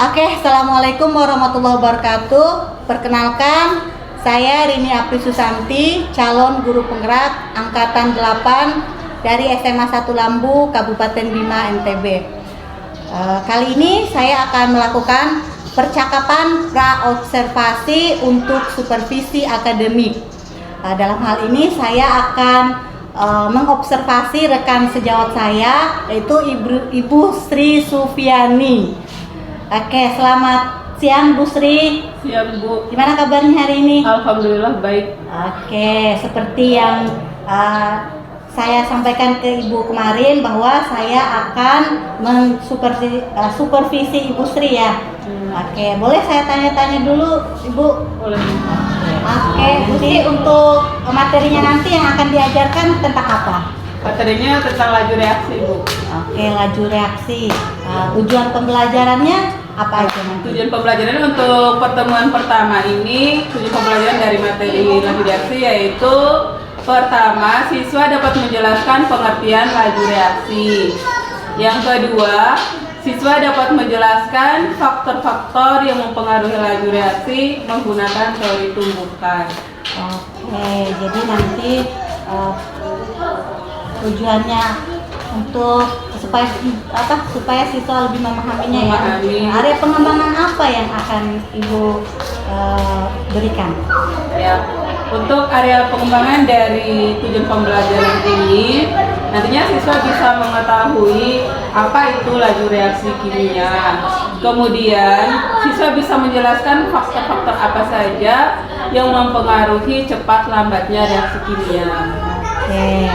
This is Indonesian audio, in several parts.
Oke, assalamualaikum warahmatullahi wabarakatuh. Perkenalkan, saya Rini Apri Susanti, calon guru penggerak angkatan 8 dari SMA 1 Lambu, Kabupaten Bima, NTB. Kali ini saya akan melakukan percakapan pra-observasi untuk supervisi akademik. Dalam hal ini saya akan mengobservasi rekan sejawat saya, yaitu Ibu Sri Sufiani. Oke, selamat siang Bu Sri. Siang Bu. Gimana kabarnya hari ini? Alhamdulillah baik. Oke, seperti yang saya sampaikan ke Ibu kemarin bahwa saya akan supervisi Ibu Sri ya. Oke, boleh saya tanya-tanya dulu Ibu? Boleh. Oke, Bu Sri, untuk materinya nanti yang akan diajarkan tentang apa? Materinya tentang laju reaksi Bu. Oke, laju reaksi. Tujuan pembelajarannya apa aja nanti? Tujuan pembelajaran untuk pertemuan pertama ini, tujuan pembelajaran dari materi laju reaksi yaitu pertama, siswa dapat menjelaskan pengertian laju reaksi. Yang kedua, siswa dapat menjelaskan faktor-faktor yang mempengaruhi laju reaksi menggunakan teori tumbukan. Oke, jadi nanti tujuannya untuk supaya siswa lebih memahaminya ya. Area pengembangan apa yang akan Ibu berikan? Ya, untuk area pengembangan dari tujuan pembelajaran ini, nantinya siswa bisa mengetahui apa itu laju reaksi kimia. Kemudian, siswa bisa menjelaskan faktor-faktor apa saja yang mempengaruhi cepat lambatnya reaksi kimia. Oke.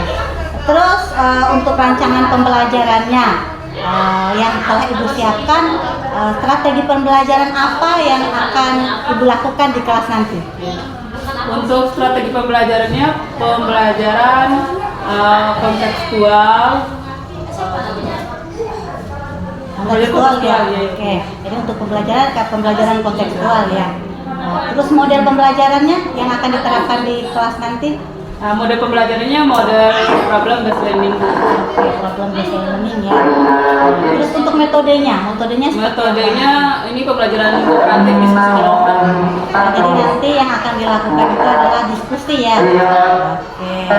Terus untuk rancangan pembelajarannya yang telah Ibu siapkan, strategi pembelajaran apa yang akan Ibu lakukan di kelas nanti? Untuk strategi pembelajarannya, pembelajaran kontekstual. Kontekstual ya. Oke. Jadi untuk pembelajaran kontekstual ya. Terus model pembelajarannya yang akan diterapkan di kelas nanti? Model pembelajarannya model problem based learning. Oke, problem based learning ya. Terus untuk metodenya ini pembelajaran kooperatif diskusi kelompok. Jadi nanti yang akan dilakukan itu adalah diskusi ya. Oke.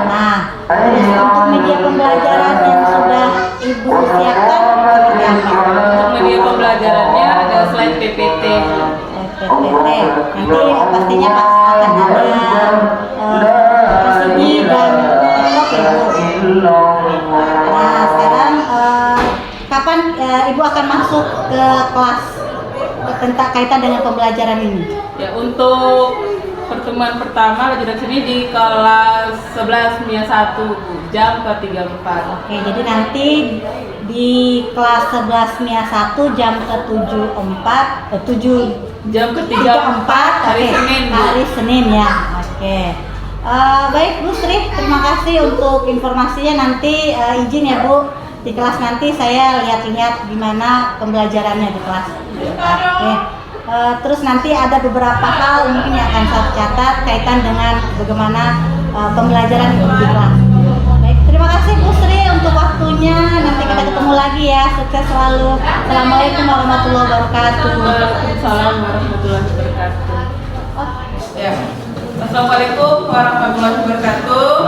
Nah, terus untuk media pembelajaran yang sudah Ibu siapkan seperti apa? Untuk media pembelajarannya ada slide PPT. PPT. Nanti pastinya akan ada persegi dan blog ya Bu. Nah, sekarang kapan Ibu akan masuk ke kelas tentang kaitan dengan pembelajaran ini? Ya, untuk pertemuan pertama laju reaksi ini di kelas 11 MIA 1 jam ke-34. Oke, jadi nanti di kelas 11 MIA 1 jam ke-7 jam ke-34 hari Senin. Hari Senin ya. Oke. Baik Bu Sri, terima kasih untuk informasinya. Nanti izin ya Bu, di kelas nanti saya lihat-lihat gimana pembelajarannya di kelas. Oke. Terus nanti ada beberapa hal mungkin yang akan saya catat kaitan dengan bagaimana pembelajaran di kelas. Baik, terima kasih Bu Sri untuk waktunya. Nanti kita ketemu lagi ya. Sukses selalu. Assalamualaikum warahmatullahi wabarakatuh. Waalaikumsalam warahmatullahi wabarakatuh. Ya. Assalamualaikum warahmatullahi wabarakatuh.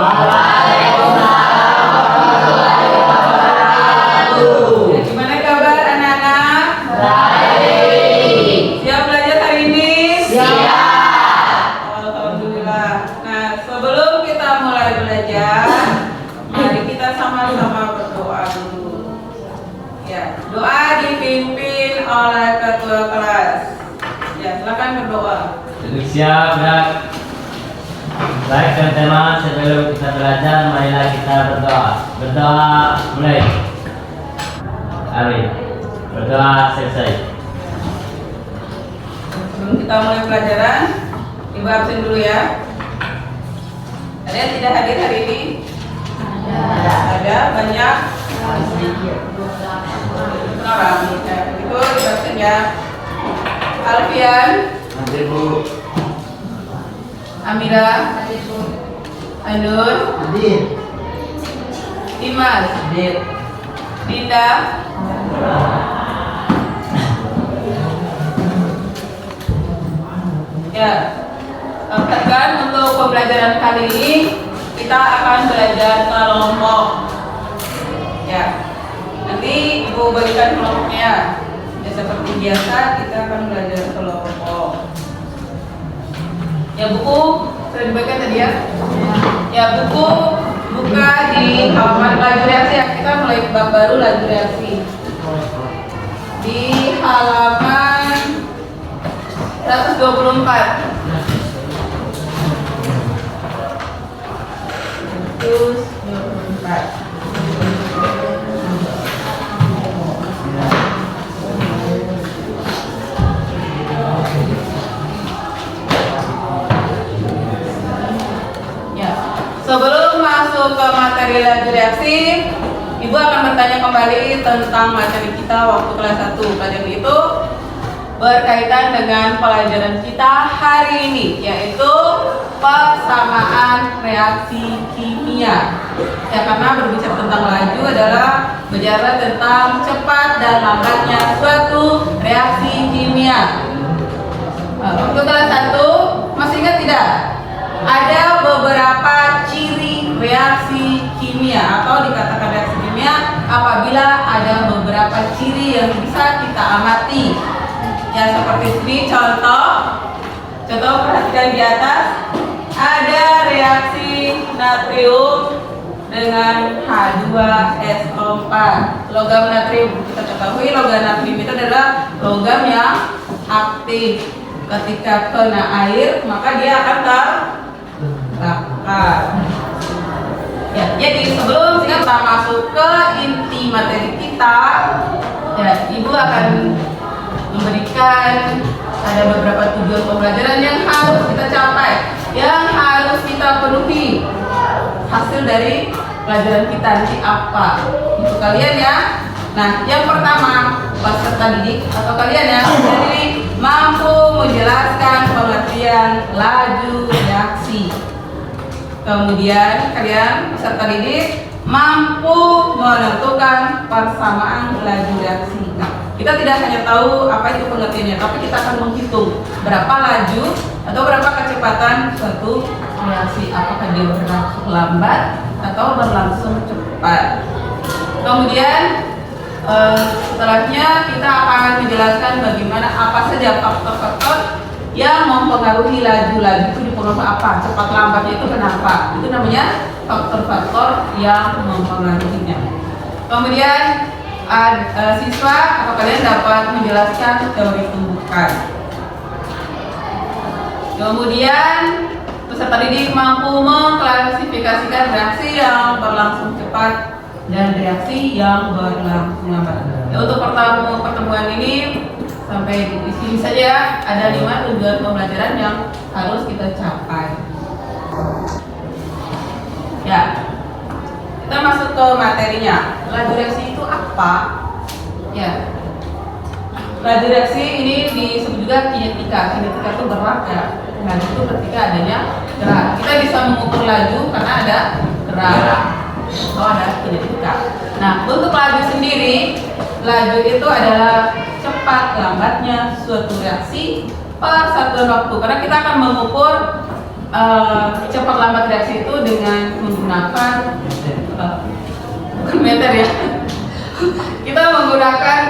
Gimana kabar anak-anak? Baik. Siap belajar hari ini? Siap. Alhamdulillah. Nah, sebelum kita mulai belajar, mari kita sama-sama berdoa dulu. Ya, doa dipimpin oleh ketua kelas. Ya, silakan berdoa. Siap, Nak. Baik teman-teman, sebelum kita belajar, marilah kita berdoa. Berdoa mulai. Amin. Berdoa selesai. Sebelum kita mulai pelajaran, Ibu absen dulu ya. Ada yang tidak hadir hari ini? Ada banyak. Orang. Ya, itu absen ya. Alfian. Hadir Bu. Amira. Ainun. Hadir. Dimas. Hadir. Dinda. Ya, kan untuk pembelajaran kali ini kita akan belajar kelompok. Ya, nanti ibu bagikan kelompoknya. Ya, seperti biasa kita akan belajar kelompok. Ya, buku sudah dibagikan tadi ya. Ya, buku buka di halaman laju reaksi ya. Kita mulai bab baru laju reaksi. Di halaman 124. Terus 24. Ya, sebelum masuk ke materi laju reaksi, Ibu akan bertanya kembali tentang materi kita waktu kelas 1. Pelajaran itu berkaitan dengan pelajaran kita hari ini, yaitu persamaan reaksi kimia. Ya, karena berbicara tentang laju adalah bicara tentang cepat dan lambatnya suatu reaksi kimia. Untuk kelas 1, masih ingat tidak? Ada beberapa ciri reaksi kimia atau dikatakan reaksi kimia apabila ada beberapa ciri yang bisa kita amati. Ya, seperti ini contoh perhatikan di atas, ada reaksi natrium dengan H2SO4. Logam natrium, kita ketahui logam natrium itu adalah logam yang aktif. Ketika kena air maka dia akan terbakar. Ya, jadi sebelum kita masuk ke inti materi kita, ya, Ibu akan memberikan ada beberapa tujuan pembelajaran yang harus kita capai, yang harus kita penuhi. Hasil dari pelajaran kita nanti apa untuk kalian ya. Nah, yang pertama, peserta didik atau kalian ya sendiri mampu menjelaskan pengertian laju reaksi. Kemudian kalian peserta didik mampu menentukan persamaan laju reaksi. Nah, kita tidak hanya tahu apa itu pengertiannya, tapi kita akan menghitung berapa laju atau berapa kecepatan suatu reaksi, apakah dia berlangsung lambat atau berlangsung cepat. Kemudian setelahnya kita akan menjelaskan bagaimana apa saja faktor-faktor yang mempengaruhi laju itu dipengaruhi apa, cepat lambatnya itu kenapa. Itu namanya faktor-faktor yang mempengaruhinya. Kemudian siswa atau kalian dapat menjelaskan teori tumbukan. Kemudian peserta didik mampu mengklasifikasikan reaksi yang berlangsung cepat dan reaksi yang berlangsung lambat. Ya, untuk pertemuan ini sampai di sini saja. Ada 5 tujuan pembelajaran yang harus kita capai. Ya, kita masuk ke materinya. Laju reaksi itu apa? Ya, laju reaksi ini disebut juga kinetika. Kinetika itu gerak ya. Laju itu ketika adanya gerak. Kita bisa mengukur laju karena ada gerak. Oh, ada kinetika. Nah, untuk laju sendiri, laju itu adalah cepat lambatnya suatu reaksi per satuan waktu. Karena kita akan mengukur cepat lambat reaksi itu dengan menggunakan bukan meter ya. Kita menggunakan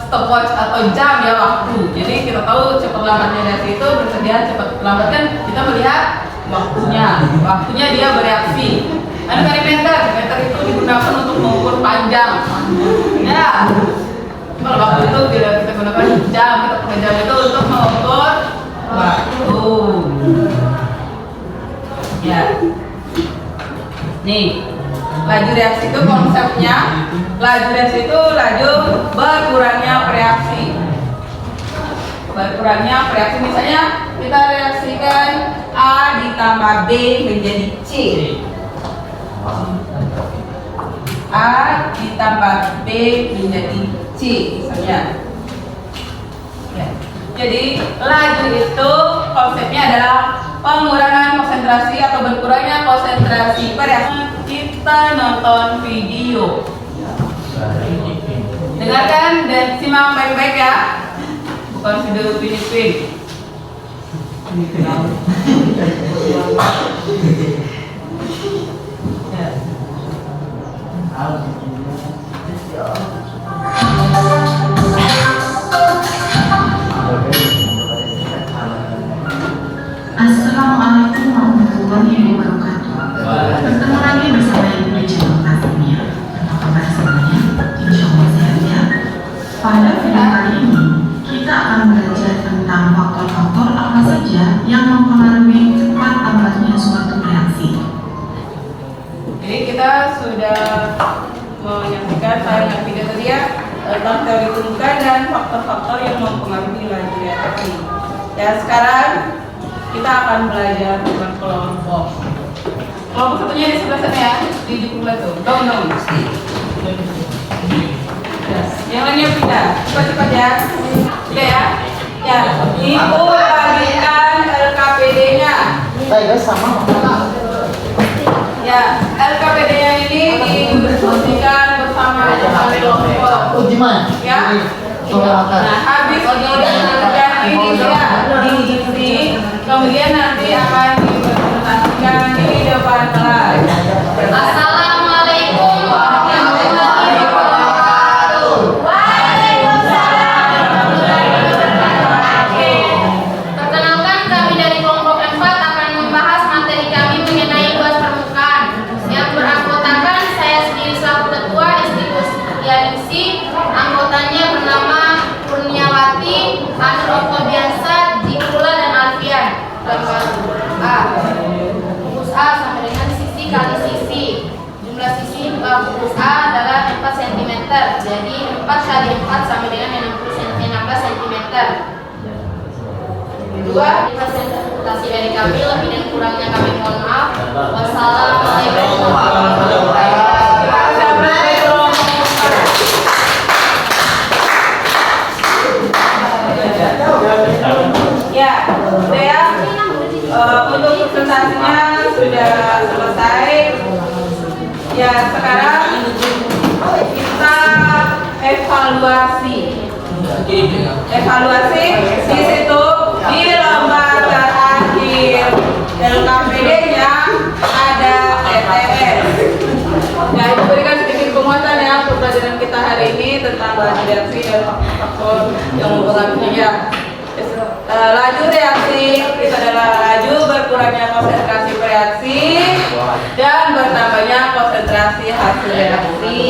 stopwatch atau jam ya, waktu. Jadi kita tahu cepat lambatnya reaksi itu bersedia cepat lambat kan kita melihat waktunya dia bereaksi. Ada meter itu digunakan untuk mengukur panjang. Ya, kalau waktu itu tidak kita gunakan jam, kita pakai jam itu untuk mengukur waktu. Ya, nih laju reaksi itu konsepnya. Laju reaksi itu laju berkurangnya reaksi. Berkurangnya reaksi, misalnya kita reaksikan A ditambah B menjadi C. A ditambah B menjadi C misalnya. Ya. Jadi laju itu konsepnya adalah pengurangan konsentrasi atau berkurangnya konsentrasi pada kita nonton video. Dengarkan dan simak baik-baik ya, bukan video pin. Assalamualaikum warahmatullahi wabarakatuh. Bertemu lagi bersama Ibu di channel pastinya. Apa kabar semuanya? Insya Allah sehat ya. Pada video kali ini kita akan belajar tentang faktor-faktor apa saja yang mempengaruhi cepat tambahnya suatu reaksi. Jadi kita sudah menyaksikan tayangan video tadi ya tentang teori tumbukan dan faktor-faktor yang mempengaruhi laju reaksi. Ya sekarang kita akan belajar tentang kelompok. Kelompok satunya di sebelah sana ya, di buku tuh. Dong. Yang lainnya pindah, cepat-cepat ya. Sudah ya? Ya, Ibu bagikan LKPD-nya. Ya, LKPD-nya ini didiskusikan bersama dengan kelompok. Ya. Nah, habis ini ya diisi, kemudian nanti akan dipresentasikan di depan kelas. Assalamualaikum warahmatullahi wabarakatuh. Waalaikumsalam warahmatullahi wabarakatuh. Perkenalkan, kami dari kelompok 4 akan membahas materi kami mengenai luas permukaan yang beranggotakan saya sendiri selaku ketua Institut Yadisi, anggotanya bernama Kurniawati, Anur Biasa, Jikula dan Alfian. A. Rumus A sama dengan sisi kali sisi. Jumlah sisi rumus A adalah 4 cm. Jadi 4 kali 4 sama dengan 16 cm. Kedua, presentasi dari kami, lebih dan kurangnya kami mohon maaf. Wassalamualaikum warahmatullahi wabarakatuh. Ya, sudah ya. Untuk presentasinya sudah selesai. Ya, sekarang kita evaluasi. Di situ di lembar terakhir LKPD-nya ada ETS. Ya, itu berikan sedikit penguatan ya untuk pelajaran kita hari ini tentang laju reaksi dan faktor yang mempengaruhinya. Laju reaksi itu adalah laju berkurangnya konsentrasi reaksi dan bertambahnya konsentrasi hasil reaksi.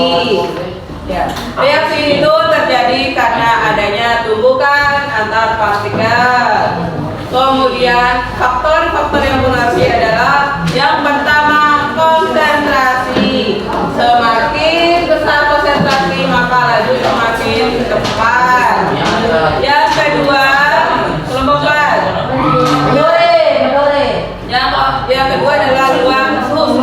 Ya, reaksi itu terjadi karena adanya tumbukan antar partikel. Kemudian faktor-faktor yang mempengaruhi adalah yang pertama konsentrasi. Semakin besar konsentrasi maka laju semakin cepat. Yang kedua yang kedua adalah suhu.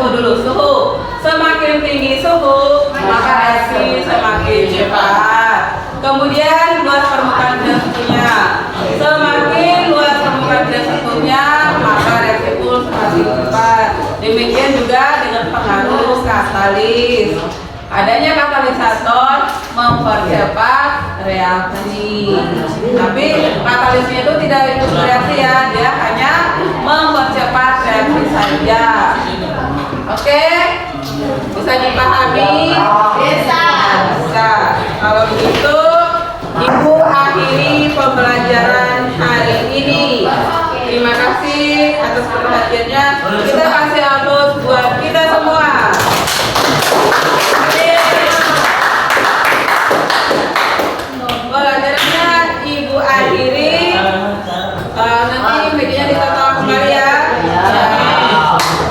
Semakin tinggi suhu maka reaksi semakin cepat. Kemudian luas permukaan bidang suhunya. Semakin luas permukaan bidang suhunya maka reaksi pun semakin cepat. Demikian juga dengan pengaruh katalis. Adanya katalisator mempercepat reaksi. Tapi katalisnya itu tidak ikut reaksi ya, dia hanya mempercepat reaksi saja. Oke? Bisa dipahami? Bisa. Kalau begitu, Ibu akhiri pembelajaran hari ini. Terima kasih atas perhatiannya. Kita kasih aplaus buat kita semua. Pelajarannya Ibu akhiri. Nanti medianya ditata kembali ya.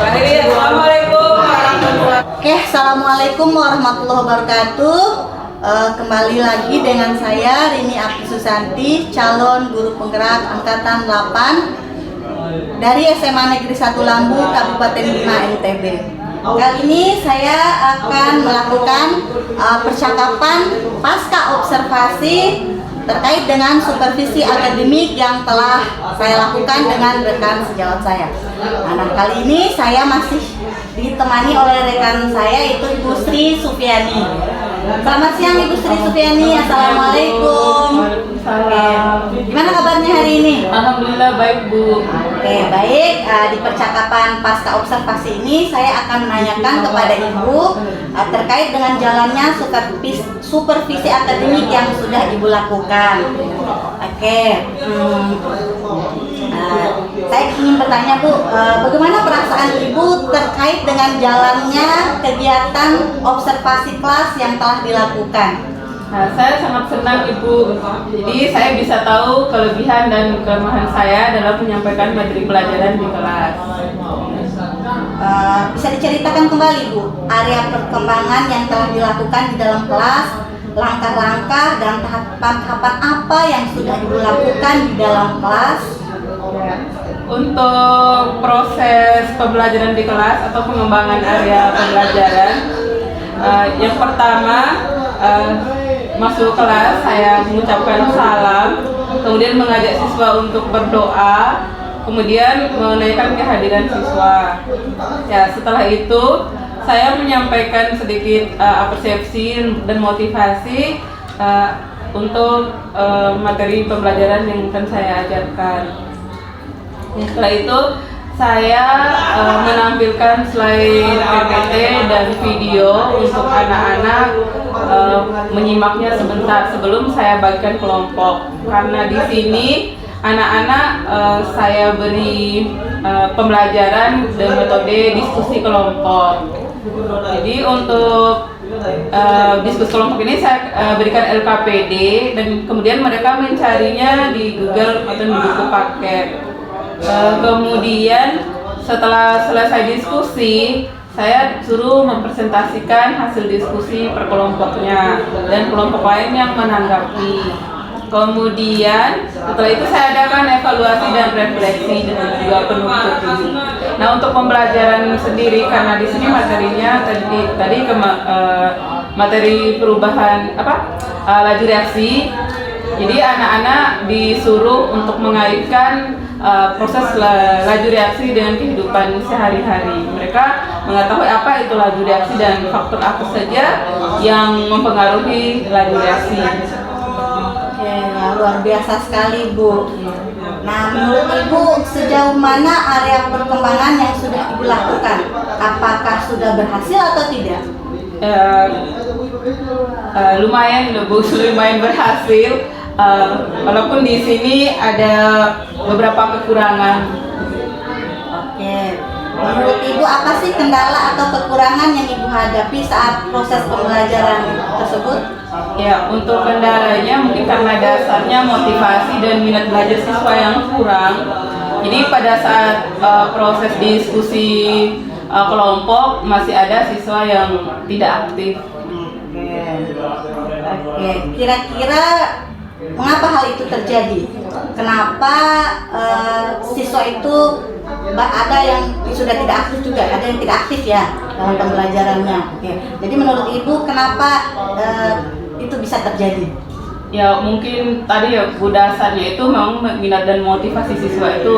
Akhiri. Assalamualaikum warahmatullahi wabarakatuh. Oke, assalamualaikum warahmatullahi wabarakatuh. Kembali lagi dengan saya Rini Apri Susanti, calon guru penggerak angkatan 8 dari SMA Negeri 1 Lambu, Kabupaten Bima, NTB. Kali ini saya akan melakukan percakapan pasca observasi terkait dengan supervisi akademik yang telah saya lakukan dengan rekan sejawat saya. Nah, kali ini saya masih ditemani oleh rekan saya, yaitu Ibu Sri Sufiani. Selamat siang Ibu Sri Sufiani, assalamualaikum. Waalaikumsalam. Gimana kabarnya hari nih? Alhamdulillah baik Bu. Oke, baik. Di percakapan pasca observasi ini saya akan menanyakan kepada Ibu terkait dengan jalannya supervisi akademik yang sudah Ibu lakukan. Oke, saya ingin bertanya Bu, bagaimana perasaan Ibu terkait dengan jalannya kegiatan observasi kelas yang telah dilakukan? Nah, saya sangat senang Ibu. Jadi saya bisa tahu kelebihan dan kelemahan saya dalam menyampaikan materi pelajaran di kelas. Bisa diceritakan kembali Bu, area perkembangan yang telah dilakukan di dalam kelas, langkah-langkah dan tahapan-tahapan apa yang sudah Ibu lakukan di dalam kelas? Untuk proses pembelajaran di kelas atau pengembangan area pembelajaran, yang pertama masuk kelas saya mengucapkan salam, kemudian mengajak siswa untuk berdoa, kemudian menaikkan kehadiran siswa. Ya, setelah itu saya menyampaikan sedikit apresiasi dan motivasi untuk materi pembelajaran yang akan saya ajarkan. Setelah itu saya menampilkan slide PPT dan video untuk anak-anak menyimaknya sebentar sebelum saya bagikan kelompok. Karena di sini anak-anak saya beri pembelajaran dan metode diskusi kelompok. Jadi untuk diskusi kelompok ini saya berikan LKPD dan kemudian mereka mencarinya di Google atau di buku paket. Kemudian setelah selesai diskusi, saya suruh mempresentasikan hasil diskusi per kelompoknya dan kelompok lain yang menanggapi. Kemudian setelah itu saya adakan evaluasi dan refleksi dengan juga penutup ini. Nah, untuk pembelajaran sendiri karena di sini materinya tadi materi perubahan laju reaksi. Jadi anak-anak disuruh untuk mengaitkan proses laju reaksi dengan kehidupan sehari-hari. Mereka mengetahui apa itu laju reaksi dan faktor apa saja yang mempengaruhi laju reaksi. Oke, luar biasa sekali Bu. Nah, menurut Ibu sejauh mana area perkembangan yang sudah Ibu lakukan? Apakah sudah berhasil atau tidak? Lumayan Bu, lumayan berhasil. Walaupun di sini ada beberapa kekurangan. Oke, menurut Ibu apa sih kendala atau kekurangan yang Ibu hadapi saat proses pembelajaran tersebut? Ya, untuk kendalanya mungkin karena dasarnya motivasi dan minat belajar siswa yang kurang. Jadi pada saat proses diskusi kelompok masih ada siswa yang tidak aktif. Oke, kira-kira mengapa hal itu terjadi? Kenapa siswa itu ada yang sudah tidak aktif juga, ada yang tidak aktif ya dalam pembelajarannya? Oke. Jadi menurut Ibu kenapa itu bisa terjadi? Ya mungkin tadi ya Bu, dasarnya itu memang minat dan motivasi siswa itu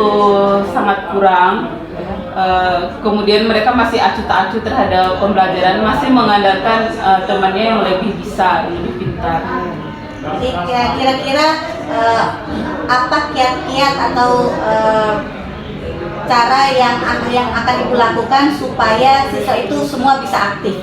sangat kurang. Kemudian mereka masih acuh tak acuh terhadap pembelajaran, masih mengandalkan temannya yang lebih bisa, yang lebih pintar. Jadi kira-kira apa kiat-kiat atau cara yang akan Ibu lakukan supaya siswa itu semua bisa aktif?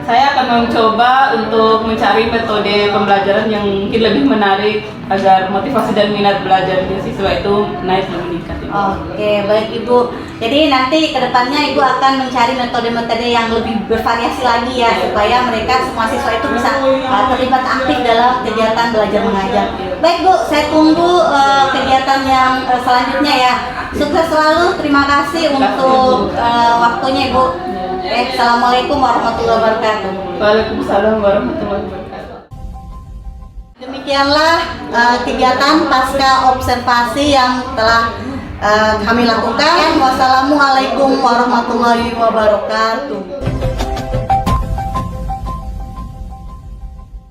Saya akan mencoba untuk mencari metode pembelajaran yang mungkin lebih menarik agar motivasi dan minat belajar siswa itu naik dan meningkat. Oke, baik Ibu. Jadi nanti kedepannya Ibu akan mencari metode-metode yang lebih bervariasi lagi ya, supaya mereka semua siswa itu bisa terlibat aktif dalam kegiatan belajar mengajar. Baik Bu, saya tunggu kegiatan yang selanjutnya ya. Sukses selalu. Terima kasih untuk waktunya Ibu. Assalamualaikum warahmatullahi wabarakatuh. Waalaikumsalam warahmatullahi wabarakatuh. Demikianlah kegiatan pasca observasi yang telah kami lakukan. Wassalamualaikum warahmatullahi wabarakatuh.